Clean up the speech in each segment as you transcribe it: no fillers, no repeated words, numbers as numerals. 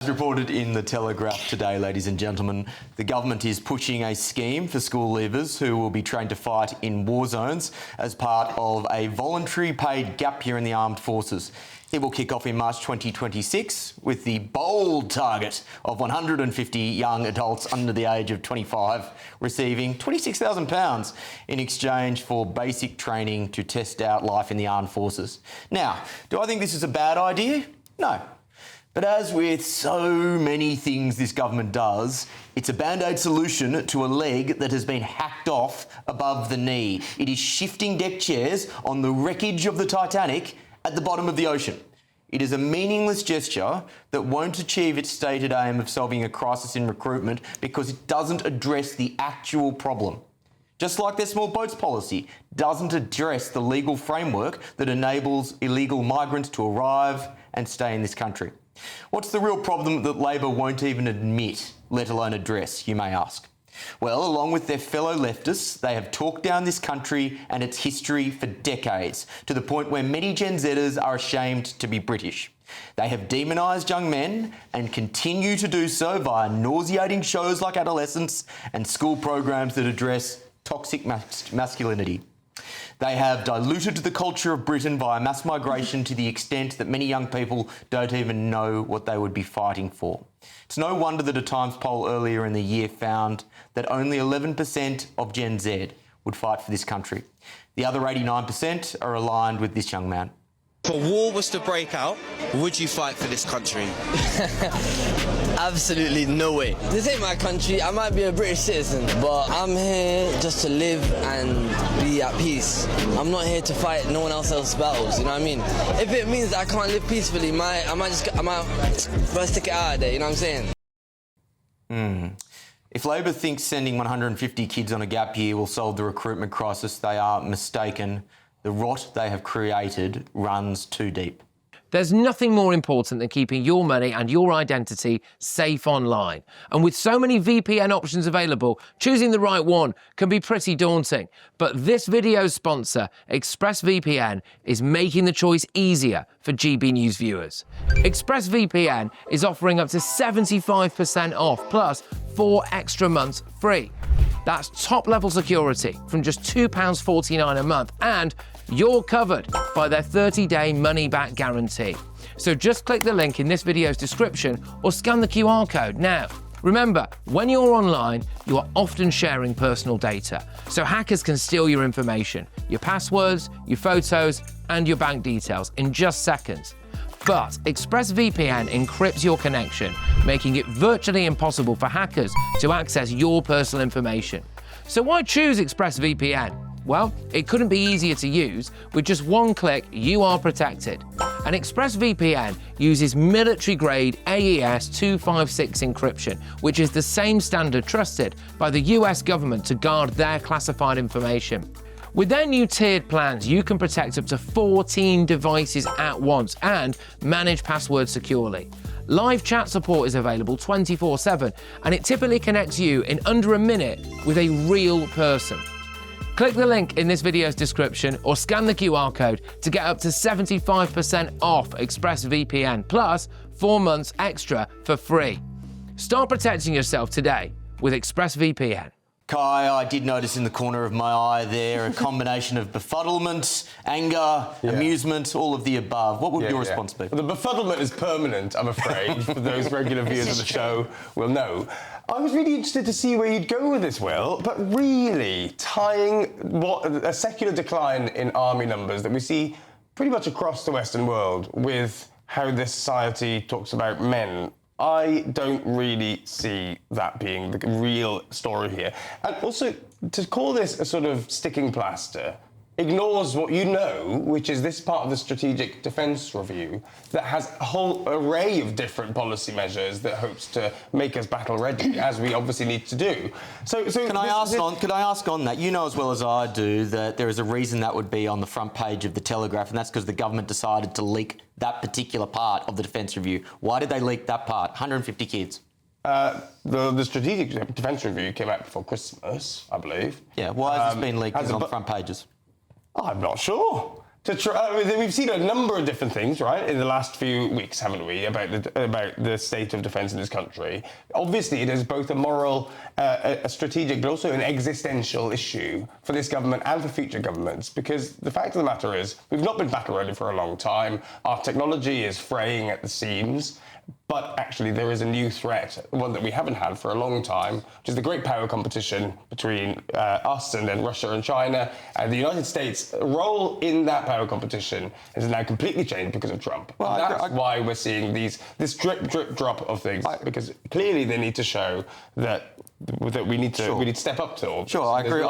As reported in the Telegraph today, ladies and gentlemen, the government is pushing a scheme for school leavers who will be trained to fight in war zones as part of a voluntary paid gap year in the armed forces. It will kick off in March 2026 with the bold target of 150 young adults under the age of 25 receiving £26,000 in exchange for basic training to test out life in the armed forces. Now, do I think this is a bad idea? No. But as with so many things this government does, it's a bandaid solution to a leg that has been hacked off above the knee. It is shifting deck chairs on the wreckage of the Titanic at the bottom of the ocean. It is a meaningless gesture that won't achieve its stated aim of solving a crisis in recruitment because it doesn't address the actual problem. Just like their small boats policy doesn't address the legal framework that enables illegal migrants to arrive and stay in this country. What's the real problem that Labor won't even admit, let alone address, you may ask? Well, along with their fellow leftists, they have talked down this country and its history for decades, to the point where many Gen Zers are ashamed to be British. They have demonised young men and continue to do so via nauseating shows like Adolescence and school programs that address toxic masculinity. They have diluted the culture of Britain via mass migration to the extent that many young people don't even know what they would be fighting for. It's no wonder that a Times poll earlier in the year found that only 11% of Gen Z would fight for this country. The other 89% are aligned with this young man. If a war was to break out, would you fight for this country? Absolutely no way. This ain't my country. I might be a British citizen, but I'm here just to live and be at peace. I'm not here to fight no one else's battles, you know what I mean? If it means that I can't live peacefully, I might first stick it out there, you know what I'm saying? If Labor thinks sending 150 kids on a gap year will solve the recruitment crisis, they are mistaken. The rot they have created runs too deep. There's nothing more important than keeping your money and your identity safe online. And with so many VPN options available, choosing the right one can be pretty daunting. But this video's sponsor, ExpressVPN, is making the choice easier for GBNews viewers. ExpressVPN is offering up to 75% off, plus 4 extra months free. That's top-level security from just £2.49 a month, and you're covered by their 30-day money-back guarantee. So just click the link in this video's description or scan the QR code now. Remember, when you're online, you are often sharing personal data, so hackers can steal your information, your passwords, your photos, and your bank details in just seconds. But ExpressVPN encrypts your connection, making it virtually impossible for hackers to access your personal information. So why choose ExpressVPN? Well, it couldn't be easier to use. With just one click, you are protected. And ExpressVPN uses military-grade AES 256 encryption, which is the same standard trusted by the US government to guard their classified information. With their new tiered plans, you can protect up to 14 devices at once and manage passwords securely. Live chat support is available 24/7, and it typically connects you in under a minute with a real person. Click the link in this video's description or scan the QR code to get up to 75% off ExpressVPN, plus 4 months extra for free. Start protecting yourself today with ExpressVPN. Kai, I did notice in the corner of my eye there a combination of befuddlement, anger, amusement, all of the above. What would your response be? Well, the befuddlement is permanent, I'm afraid, for those regular viewers of the show will know. I was really interested to see where you'd go with this, Will, but really tying a secular decline in army numbers that we see pretty much across the Western world with how this society talks about men, I don't really see that being the real story here. And also, to call this a sort of sticking plaster ignores what you know, which is this part of the Strategic Defence Review that has a whole array of different policy measures that hopes to make us battle ready, as we obviously need to do. So Could I ask on that? You know as well as I do that there is a reason that would be on the front page of the Telegraph, and that's because the government decided to leak that particular part of the Defence Review. Why did they leak that part? 150 kids. The Strategic Defence Review came out before Christmas, I believe. Yeah, why has this been leaked on the front pages? I'm not sure. We've seen a number of different things, right, in the last few weeks, haven't we, about the state of defence in this country. Obviously, it is both a moral, a strategic, but also an existential issue for this government and for future governments, because the fact of the matter is we've not been battle ready for a long time. Our technology is fraying at the seams. But actually, there is a new threat, one that we haven't had for a long time, which is the great power competition between us and then Russia and China. And the United States' role in that power competition has now completely changed because of Trump. Well, that's why we're seeing this drip drop of things, because clearly they need to show that we need to step up to. Sure, I agree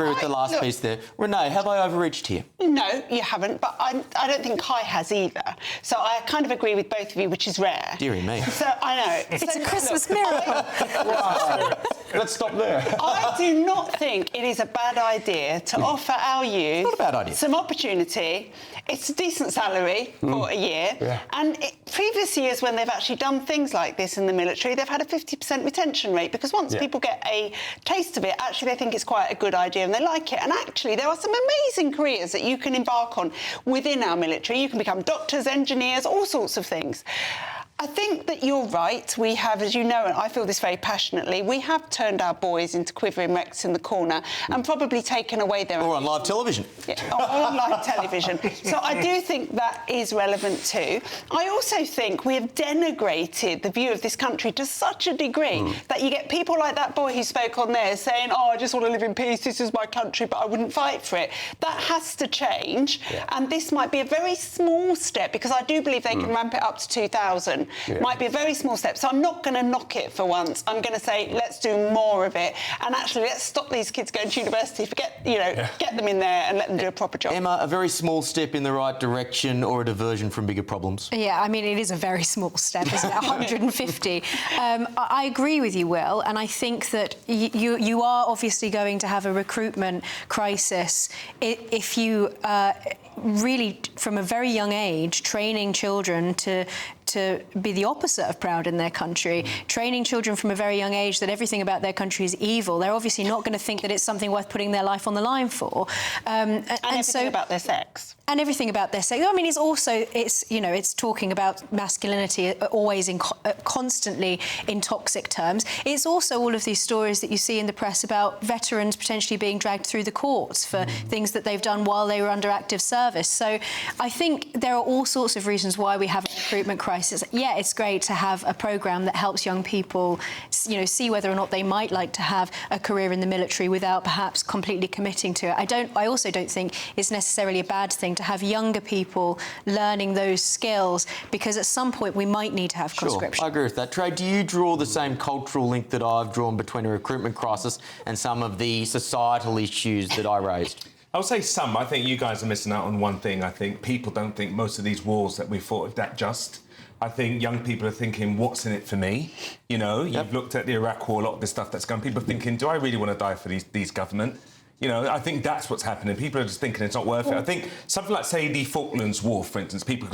with the last piece there. Renee, have I overreached here? No, you haven't, but I don't think Kai has either. So I kind of agree with both of you, which is rare. Dearie me. So I know. It's a Christmas miracle. Wow. Let's stop there. I do not think it is a bad idea to offer our youth Not a bad idea. some opportunity. It's a decent salary for a year. Yeah. And previous years when they've actually done things like this in the military, they've had a 50% retention rate, because once people get a taste of it, actually they think it's quite a good idea and they like it. And actually there are some amazing careers that you can embark on within our military. You can become doctors, engineers, all sorts of things. I think that you're right. We have, as you know, and I feel this very passionately, we have turned our boys into quivering wrecks in the corner and probably taken away their... Or on live television. Yeah, or on live television. So I do think that is relevant too. I also think we have denigrated the view of this country to such a degree that you get people like that boy who spoke on there saying, oh, I just want to live in peace, this is my country, but I wouldn't fight for it. That has to change. Yeah. And this might be a very small step, because I do believe they can ramp it up to 2,000. Might be a very small step. So I'm not going to knock it for once. I'm going to say, let's do more of it. And actually, let's stop these kids going to university. Get them in there and let them do a proper job. Emma, a very small step in the right direction or a diversion from bigger problems? Yeah, I mean, it is a very small step, isn't it? 150. I agree with you, Will, and I think that you are obviously going to have a recruitment crisis if you really, from a very young age, training children to be the opposite of proud in their country, training children from a very young age that everything about their country is evil. They're obviously not going to think that it's something worth putting their life on the line for. And everything about their sex. And everything about their sex. I mean, it's talking about masculinity always constantly in toxic terms. It's also all of these stories that you see in the press about veterans potentially being dragged through the courts for things that they've done while they were under active service. So I think there are all sorts of reasons why we have a recruitment crisis. Yeah, it's great to have a programme that helps young people, see whether or not they might like to have a career in the military without perhaps completely committing to it. I also don't think it's necessarily a bad thing to have younger people learning those skills, because at some point we might need to have conscription. Sure, I agree with that. Trey, do you draw the same cultural link that I've drawn between a recruitment crisis and some of the societal issues that I raised? I'll say some. I think you guys are missing out on one thing. I think people don't think most of these wars that we fought are that just. I think young people are thinking, what's in it for me? You've looked at the Iraq War, a lot of the stuff that's going. People are thinking, do I really want to die for these government? I think that's what's happening. People are just thinking it's not worth it. I think something like, say, the Falklands War, for instance, people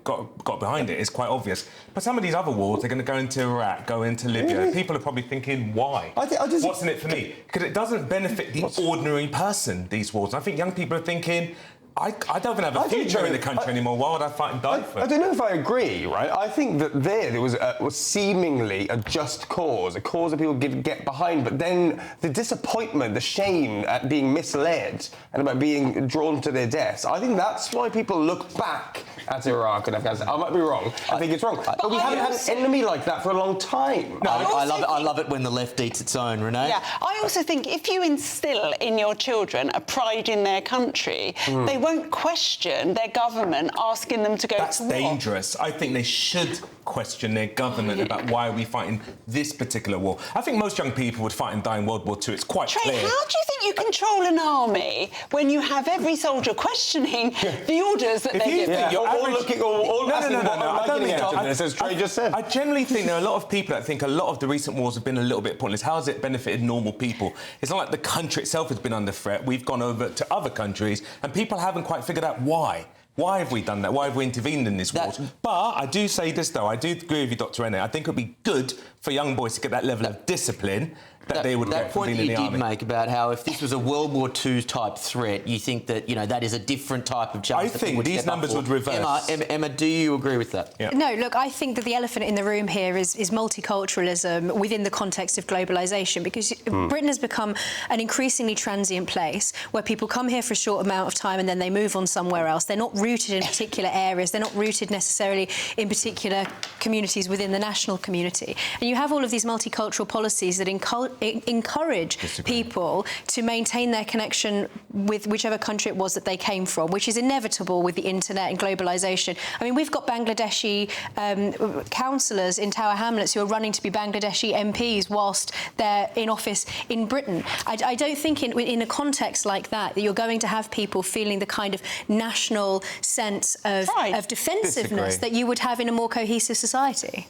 got behind it. It's quite obvious. But some of these other wars, they're going to go into Iraq, go into Libya. People are probably thinking, why? What's in it for me? Because it doesn't benefit the ordinary person, these wars. And I think young people are thinking, I don't even have a future in the country anymore. Why would I fight and die for it? I don't know if I agree, right? I think that there was seemingly a just cause, a cause that people get behind, but then the disappointment, the shame at being misled and about being drawn to their deaths, I think that's why people look back at Iraq and Afghanistan. I might be wrong. I think it's wrong. But we haven't had an enemy like that for a long time. No, I love it when the left eats its own, Renee. Yeah, I also think if you instill in your children a pride in their country, they won't question their government asking them to go to war. That's dangerous. I think they should question their government about why are we fighting this particular war. I think most young people would fight and die in World War II. It's quite Trey, clear. how do you think you control an army when you have every soldier questioning the orders that they give? No. I don't think so. As Trey just said. I generally think there are a lot of people that think a lot of the recent wars have been a little bit pointless. How has it benefited normal people? It's not like the country itself has been under threat. We've gone over to other countries and people haven't quite figured out why. Why have we done that? Why have we intervened in this war? But I do say this, though. I do agree with you, Dr. Renner. I think it would be good for young boys to get that level of discipline that they would that get from point being that in you the did army. make about how if this was a World War II type threat, you think that, you know, that is a different type of challenge. I think these numbers would reverse. Emma, do you agree with that? Yeah. No, look, I think that the elephant in the room here is multiculturalism within the context of globalisation, because Britain has become an increasingly transient place where people come here for a short amount of time and then they move on somewhere else. They're not rooted in particular areas. They're not rooted necessarily in particular communities within the national community. And you have all of these multicultural policies that encourage people to maintain their connection with whichever country it was that they came from, which is inevitable with the internet and globalisation. I mean, we've got Bangladeshi councillors in Tower Hamlets who are running to be Bangladeshi MPs whilst they're in office in Britain. I don't think in a context like that you're going to have people feeling the kind of national sense of defensiveness that you would have in a more cohesive society.